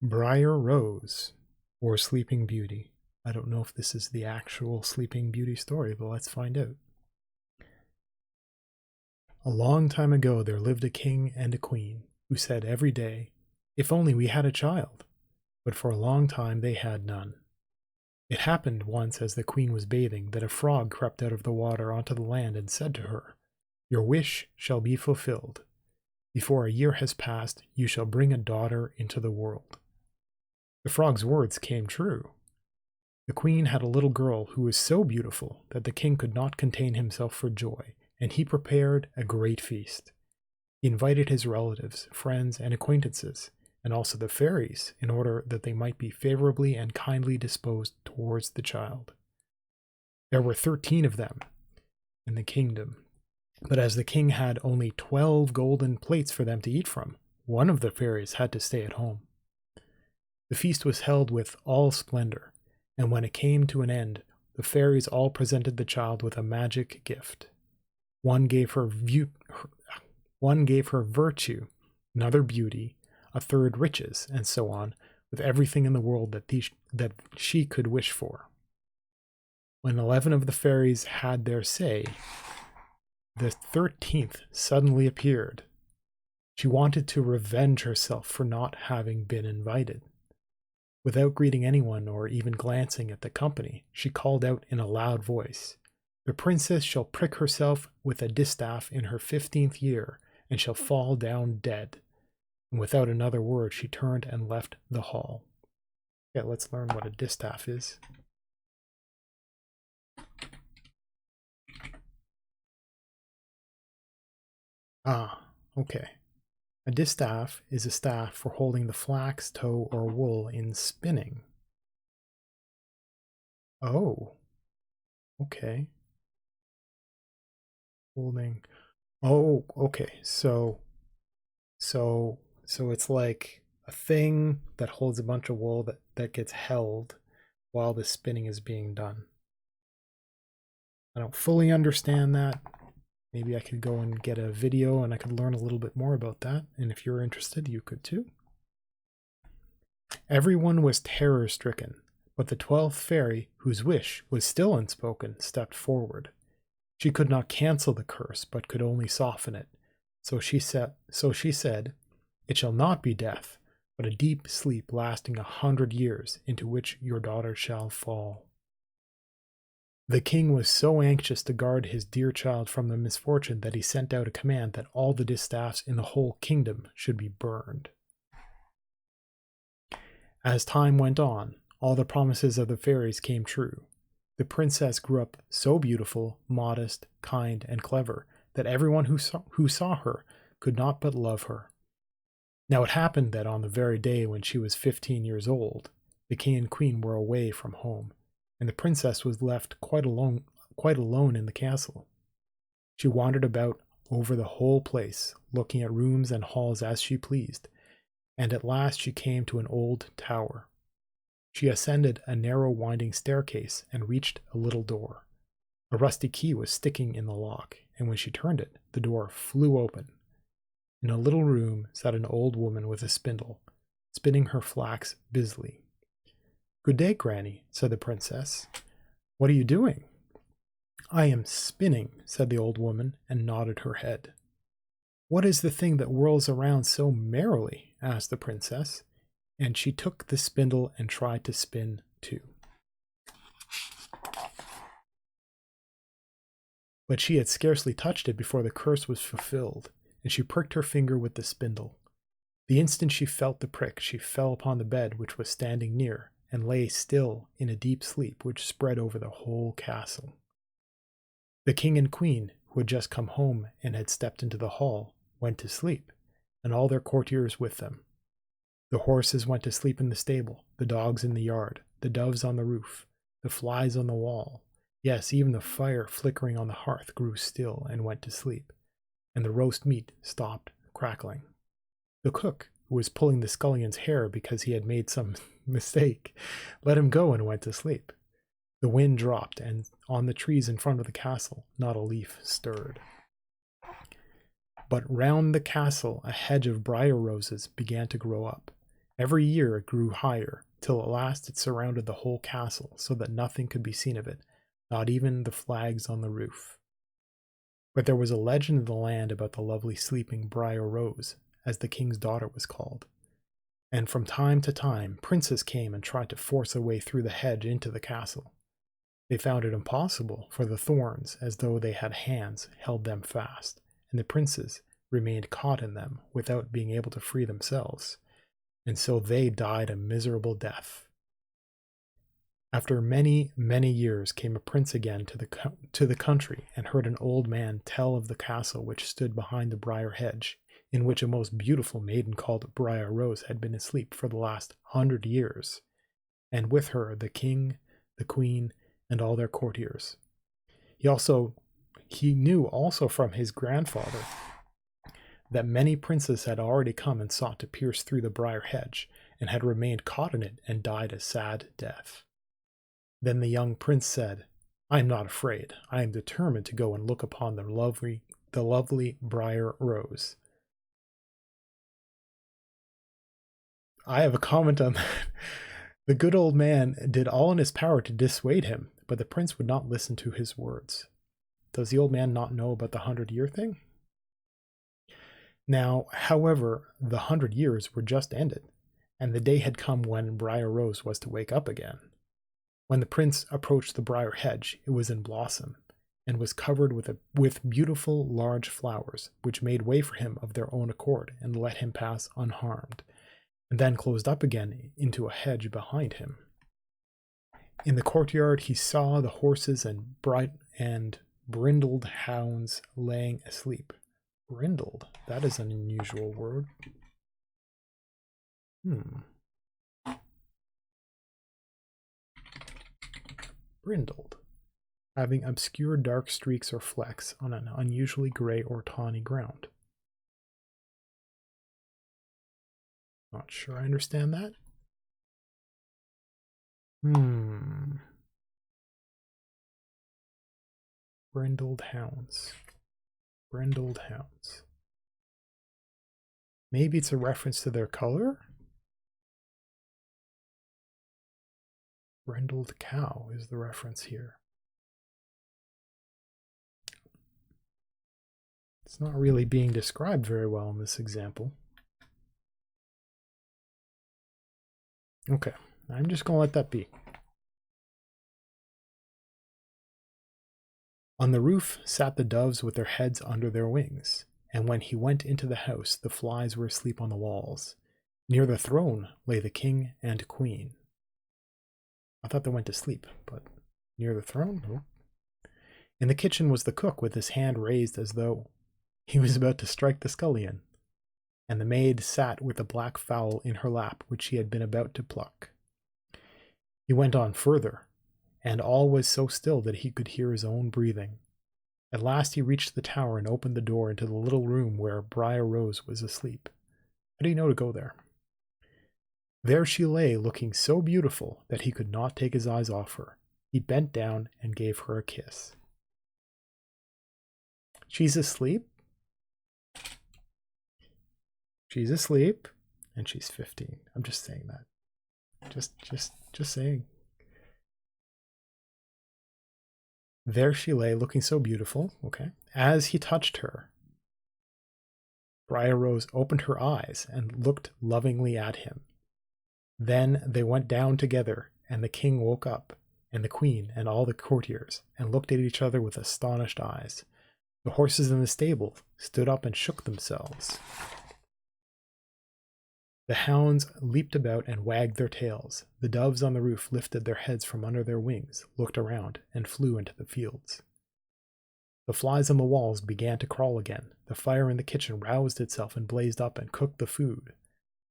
Briar Rose, or Sleeping Beauty. I don't know if this is the actual Sleeping Beauty story, but let's find out. A long time ago there lived a king and a queen who said every day, "If only we had a child." But for a long time they had none. It happened once as the queen was bathing that a frog crept out of the water onto the land and said to her, "Your wish shall be fulfilled. Before a year has passed, you shall bring a daughter into the world." The frog's words came true. The queen had a little girl who was so beautiful that the king could not contain himself for joy, and he prepared a great feast. He invited his relatives, friends, and acquaintances, and also the fairies, in order that they might be favorably and kindly disposed towards the child. There were 13 of them in the kingdom, but as the king had only 12 golden plates for them to eat from, one of the fairies had to stay at home. The feast was held with all splendor, and when it came to an end, the fairies all presented the child with a magic gift. One gave her virtue, another beauty, a third riches, and so on, with everything in the world that she could wish for. When 11 of the fairies had their say, the 13th suddenly appeared. She wanted to revenge herself for not having been invited. Without greeting anyone or even glancing at the company, she called out in a loud voice, "The princess shall prick herself with a distaff in her 15th year, and shall fall down dead." And without another word, she turned and left the hall. Yeah, let's learn what a distaff is. Okay. A distaff is a staff for holding the flax, tow, or wool in spinning. Oh, okay. Holding. Oh, okay. So it's like a thing that holds a bunch of wool that gets held while the spinning is being done. I don't fully understand that. Maybe I could go and get a video and I could learn a little bit more about that. And if you're interested, you could too. Everyone was terror-stricken, but the 12th fairy, whose wish was still unspoken, stepped forward. She could not cancel the curse, but could only soften it. So she said, "It shall not be death, but a deep sleep lasting 100 years, into which your daughter shall fall." The king was so anxious to guard his dear child from the misfortune that he sent out a command that all the distaffs in the whole kingdom should be burned. As time went on, all the promises of the fairies came true. The princess grew up so beautiful, modest, kind, and clever that everyone who saw her could not but love her. Now it happened that on the very day when she was 15 years old, the king and queen were away from home, and the princess was left quite alone in the castle. She wandered about over the whole place, looking at rooms and halls as she pleased, and at last she came to an old tower. She ascended a narrow winding staircase and reached a little door. A rusty key was sticking in the lock, and when she turned it, the door flew open. In a little room sat an old woman with a spindle, spinning her flax busily. "Good day, Granny," said the princess. "What are you doing?" "I am spinning," said the old woman, and nodded her head. "What is the thing that whirls around so merrily?" asked the princess, and she took the spindle and tried to spin too. But she had scarcely touched it before the curse was fulfilled, and she pricked her finger with the spindle. The instant she felt the prick, she fell upon the bed which was standing near, and lay still in a deep sleep which spread over the whole castle. The king and queen, who had just come home and had stepped into the hall, went to sleep, and all their courtiers with them. The horses went to sleep in the stable, the dogs in the yard, the doves on the roof, the flies on the wall. Yes, even the fire flickering on the hearth grew still and went to sleep, and the roast meat stopped crackling. The cook, who was pulling the scullion's hair because he had made some mistake, let him go and went to sleep. The wind dropped, and on the trees in front of the castle not a leaf stirred. But round the castle a hedge of briar roses began to grow up, Every year it grew higher, till at last it surrounded the whole castle, so that nothing could be seen of it, not even the flags on the roof. But there was a legend in the land about the lovely sleeping Briar Rose, as the king's daughter was called. And from time to time, princes came and tried to force a way through the hedge into the castle. They found it impossible, for the thorns, as though they had hands, held them fast, and the princes remained caught in them without being able to free themselves, and so they died a miserable death. After many, many years came a prince again to the country, and heard an old man tell of the castle which stood behind the briar hedge, in which a most beautiful maiden called Briar Rose had been asleep for the last 100 years, and with her the king, the queen, and all their courtiers. He knew also from his grandfather that many princes had already come and sought to pierce through the briar hedge, and had remained caught in it and died a sad death. Then the young prince said, "I am not afraid. I am determined to go and look upon the lovely Briar Rose." I have a comment on that. The good old man did all in his power to dissuade him, but the prince would not listen to his words. Does the old man not know about the 100-year thing? Now, however, the 100 years were just ended, and the day had come when Briar Rose was to wake up again. When the prince approached the briar hedge, it was in blossom, and was covered with beautiful large flowers, which made way for him of their own accord, and let him pass unharmed, and then closed up again into a hedge behind him. In the courtyard he saw the horses and brindled hounds laying asleep. Brindled, that is an unusual word. Brindled, having obscure dark streaks or flecks on an unusually gray or tawny ground. Not sure I understand that. Brindled hounds. Brindled hounds. Maybe it's a reference to their color? Brindled cow is the reference here. It's not really being described very well in this example. Okay, I'm just going to let that be. On the roof sat the doves with their heads under their wings, and when he went into the house, the flies were asleep on the walls. Near the throne lay the king and queen. I thought they went to sleep, but near the throne? No. In the kitchen was the cook with his hand raised as though he was about to strike the scullion, and the maid sat with a black fowl in her lap which she had been about to pluck. He went on further, and all was so still that he could hear his own breathing. At last he reached the tower and opened the door into the little room where Briar Rose was asleep. How do you know to go there? There she lay, looking so beautiful that he could not take his eyes off her. He bent down and gave her a kiss. She's asleep? She's asleep, and she's 15. I'm just saying that. Just saying. There she lay, looking so beautiful. Okay. As he touched her, Briar Rose opened her eyes and looked lovingly at him. Then they went down together, and the king woke up, and the queen and all the courtiers, and looked at each other with astonished eyes. The horses in the stable stood up and shook themselves. The hounds leaped about and wagged their tails. The doves on the roof lifted their heads from under their wings, looked around, and flew into the fields. The flies on the walls began to crawl again. The fire in the kitchen roused itself and blazed up and cooked the food.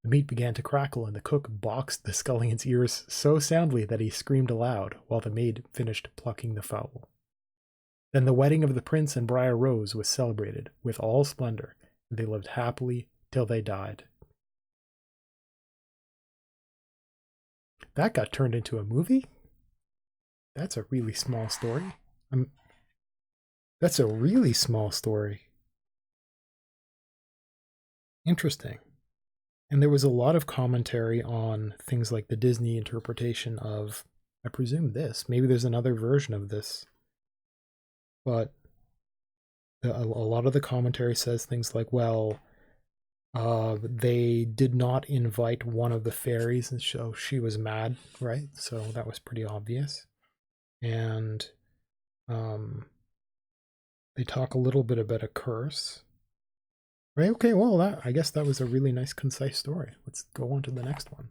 The meat began to crackle, and the cook boxed the scullion's ears so soundly that he screamed aloud, while the maid finished plucking the fowl. Then the wedding of the prince and Briar Rose was celebrated with all splendor, and they lived happily till they died. That got turned into a movie? That's a really small story. That's a really small story. Interesting. And there was a lot of commentary on things like the Disney interpretation of, I presume, this. Maybe there's another version of this. But a lot of the commentary says things like, well, they did not invite one of the fairies, and so she was mad, right? So that was pretty obvious. And they talk a little bit about a curse. Right, okay, well, I guess that was a really nice, concise story. Let's go on to the next one.